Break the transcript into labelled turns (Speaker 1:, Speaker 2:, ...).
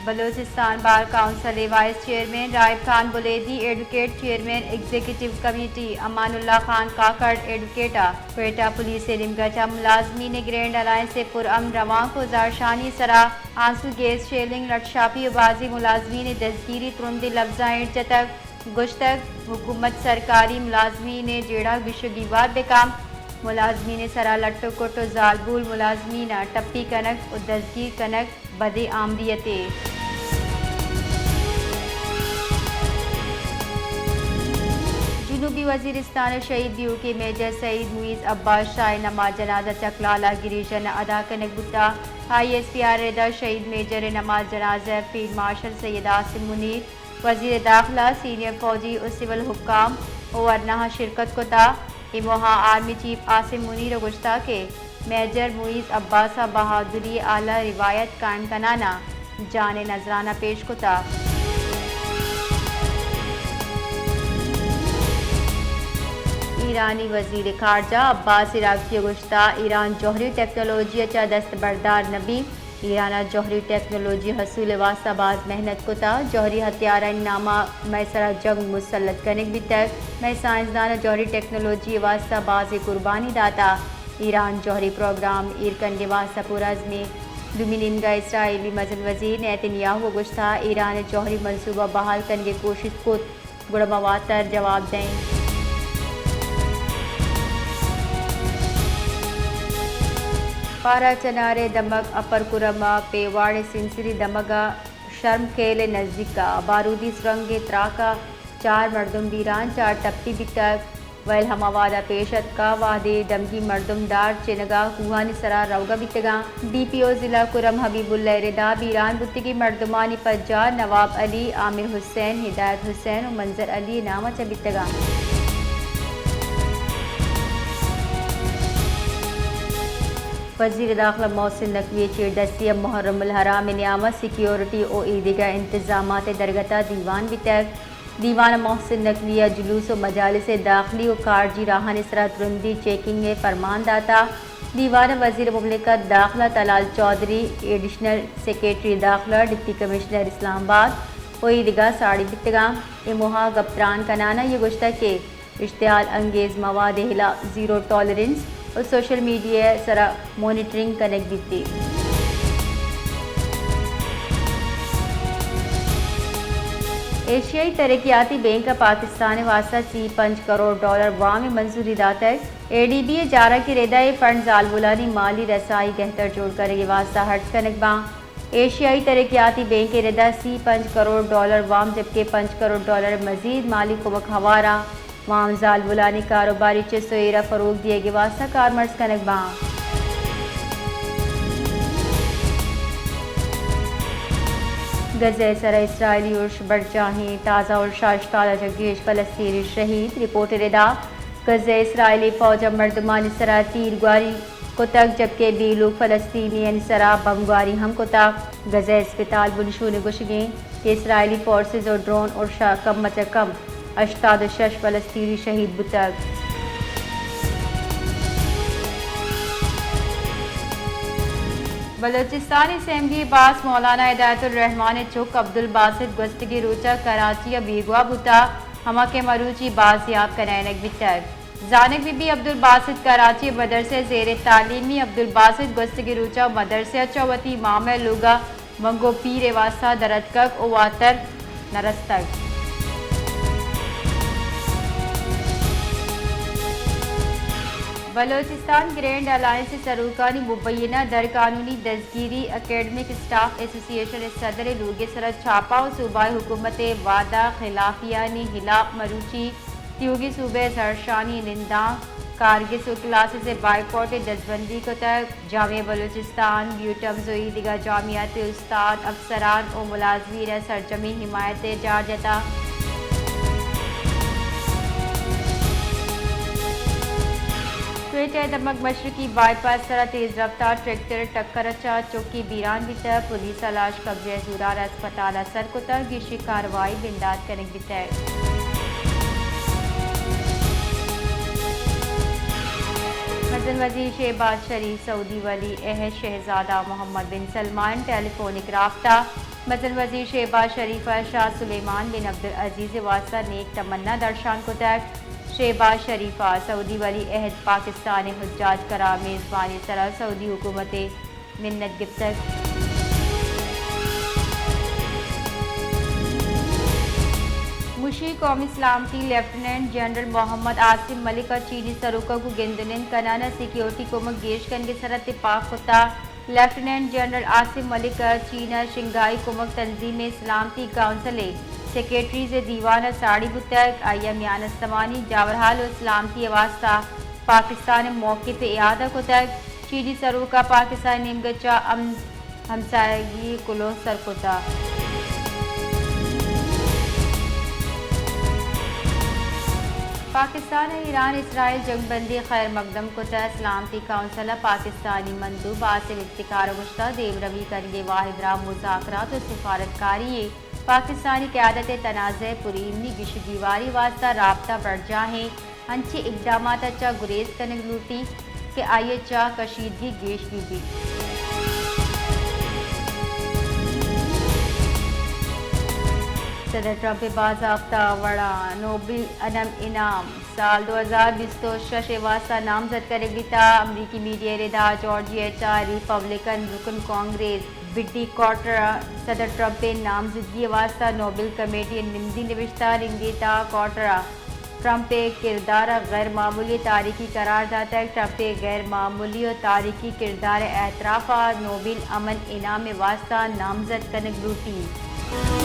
Speaker 1: Balochistan bar council vice chairman Raib Khan Buledi advocate chairman executive committee Aman Ullah Khan Kakar ایڈوکیٹا Quetta police نمگچہ ملازمین گرینڈ الائنس سے پرامن رواں کو زارشانی سرا آنسو گیس شیلنگ لٹشاپی و بازی ملازمین دستگیری ترند لفظاں جتک گشتک حکومت سرکاری ملازمین جیڑا گشگیوار بکام ملازمین سرا لٹو کٹو زالبول ملازمین ٹپی کنک و دستگیر کنک بدے آمدیتے جنوبی وزیرستان شہید دیو کے میجر سعید معیز عباس شاہ نماز جنازہ چکلالہ گریجن ادا کنک بتا آئی ایس پی آر ردا شہید میجر نماز جنازہ فیلڈ مارشل سید عاصم منیر وزیر داخلہ سینئر فوجی و سول حکام ورنہ شرکت کتا اموہا آرمی چیف عاصم منیر گشتہ کے میجر معیز عباس بہادری اعلی روایت قائم کنانا جان نذرانہ پیش کتا ایرانی وزیر خارجہ عباس عراقچی گشتہ ایران جوہری ٹیکنالوجی چا دستبردار نبی ایران جوہری ٹیکنالوجی حصول واسطہ باز محنت کتا جوہری ہتھیار نامہ میسرہ جنگ مسلط کنک بھی تک میں سائنسدان جوہری ٹیکنالوجی واسطہ باز قربانی داتا ایران جوہری پروگرام ایرکن کے واسطہ پورز میں دومیننگا اسرائیلی مزن وزیر نیتنیاہو گشتہ ایران جوہری منصوبہ بحال کرنے کی کوشش کو گڑمواتر جواب دیں پارا چنارے دمک اپر کرما پیواڑ سنسری دمگا شرم کھیل نزدیکا بارودی سرنگ تراکا 4 مردم بیران 4 ٹپی بکتک ویل ہما وعدہ پیشت کا وعدے دمگی مردم دار چنگا کوہانی سرا روگا بکتگا ڈی پی او ضلع کرم حبیب اللہ ردا بیران بتگی مردمانی پجار نواب علی عامر حسین ہدایت حسین و منظر علی نامہ چ بکتگا وزیر داخلہ محسن نقوی چیردستی محرم الحرام نیامہ سیکیورٹی او عیدگاہ انتظامات درگتہ دیوان بتک دیوان محسن نقوی جلوس و مجالس داخلی و خارجی راہن اسرا ترندی چیکنگ فرمان داتا دیوان وزیر مملکت داخلہ طلال چودھری ایڈیشنل سیکریٹری داخلہ ڈپٹی کمشنر اسلام آباد و عیدگاہ ساڑی بتگا اموہا گپتران کنانا یہ گشتہ کے اشتعال انگیز مواد ہلا زیرو ٹالرنس اور سوشل میڈیا سرا مانیٹرنگ کنک دیتی ایشیائی ترقیاتی بینک پاکستان واسطہ $5 کروڑ وام منظوری داتا ہے اے ڈی بی جارہ کی ردائے فنڈ زالبولانی مالی رسائی گہتر جوڑ کرے واسطہ ہٹ کنک باں ایشیائی ترقیاتی بینک ردا $5 کروڑ وام جبکہ $5 کروڑ مزید مالی کمک ہوارا وام زالبولانی کاروباری چسویرہ فروغ دیے گے واسطہ کارمرز کنک باں غزہ سر اسرائیلی عرش بڑھ جاہیں تازہ اور شائستہ جگیش فلسطینی شہید رپورٹ ردا غزہ اسرائیلی فوج مردمانی سرا تیر گواری کو تک جبکہ بی لوگ فلسطینی سرا بم گواری ہم کو تک غزہ اسپتال بنشون گشگیں کہ اسرائیلی فورسز اور ڈرون اور کم مچ کم 86 فلسطینی شہید بتک بلوچستان اسمبلی باس مولانا ہدایت الرحمان چک عبدالباسط گستگی روچہ کراچی بیگوا بتا ہما کے مروچی بازیاب کنینک بتک زانک بی بی عبدالباسط کراچی مدرسے زیر تعلیمی عبدالباسط گستگی روچہ مدرسے چوتی مامہ لوگا منگو پیر واسطہ درتکک اواتر نرستک بلوچستان گرینڈ الائنس سروکانی مبینہ در قانونی دستگیری اکیڈمک اسٹاف ایسوسی ایشن صدر لوگ سرد چھاپا و صوبہ حکومت وعدہ خلافیانی ہلاف مروچی تیوگی صوبہ زرشانی ننداں کارگس و کلاسز بائیکاٹ دستبندی کو تک جامعہ بلوچستان بیوٹمز و دیگر جامعات استاد افسران و ملازمین سرجمی حمایت جارجتا کوئٹہ دمک مشرقی بائی پاس سرا تیز رفتار ٹریکٹر ٹکر اچا چوکی بیران بیتا پولیس لاش قبضہ زورار اسپتال اثر کتا گیشی کاروائی بنداد کنک بیتا مثلاً وزیر شہباز شریف سعودی ولی عہد شہزادہ محمد بن سلمان ٹیلی فونک رابطہ مثلاً وزیر شہباز شریف شاہ سلیمان بن عبدالعزیز واسطہ نیک تمنا درشان کو تک شہباز شریفہ سعودی ولی عہد پاکستان حجاج کرا میزبانی سرا سعودی حکومت منت گفتگ مشیر قومی سلامتی لیفٹیننٹ جنرل محمد عاصم ملک اور چینی سروکا کو گندنن کنانا سیکیورٹی کو مگیش کن کے سرت اتفاق ہوتا لیفٹیننٹ جنرل عاصم ملک چینا شنگھائی کمک تنظیم سلامتی کونسل سیکریٹریز دیوانہ ساڑی بتک ایام یانستمانی جاورحال و سلامتی واسطہ پاکستان موقف اعادہ کو تک چینی سروکا پاکستان نیمگچا ہمسایگی کلو سرکتا پاکستان ایران اسرائیل جنگ بندی خیر مقدم کو تحت سلامتی کونسل پاکستانی مندوب آصف افتخار گشتہ دیو روی کرنگے واحد راہ مذاکرات و سفارتکاری پاکستانی قیادت تنازع پرامنی گش دیواری واسطہ رابطہ بڑھ جاہیں ہنچے اقدامات اچھا گریز کنگ لوٹی کہ آئیے چاہ کشیدگی گیش بھی صدر ٹرمپ باضابطہ وڑا نوبل انعام سال 2026 واسطہ نامزد کرے گیتا امریکی میڈیا ردا جارجیا چا ریپبلکن رکن کانگریس بڈی کارٹر صدر ٹرمپ نامزدگی واسطہ نوبل کمیٹی نمدی نوشتہ رنگیتا کارٹر ٹرمپ کردار غیر معمولی تاریخی قرار داتا ہے ٹرمپ غیر معمولی اور تاریخی کردار اعتراف نوبل امن انعام واسطہ نامزد کنگ لوٹی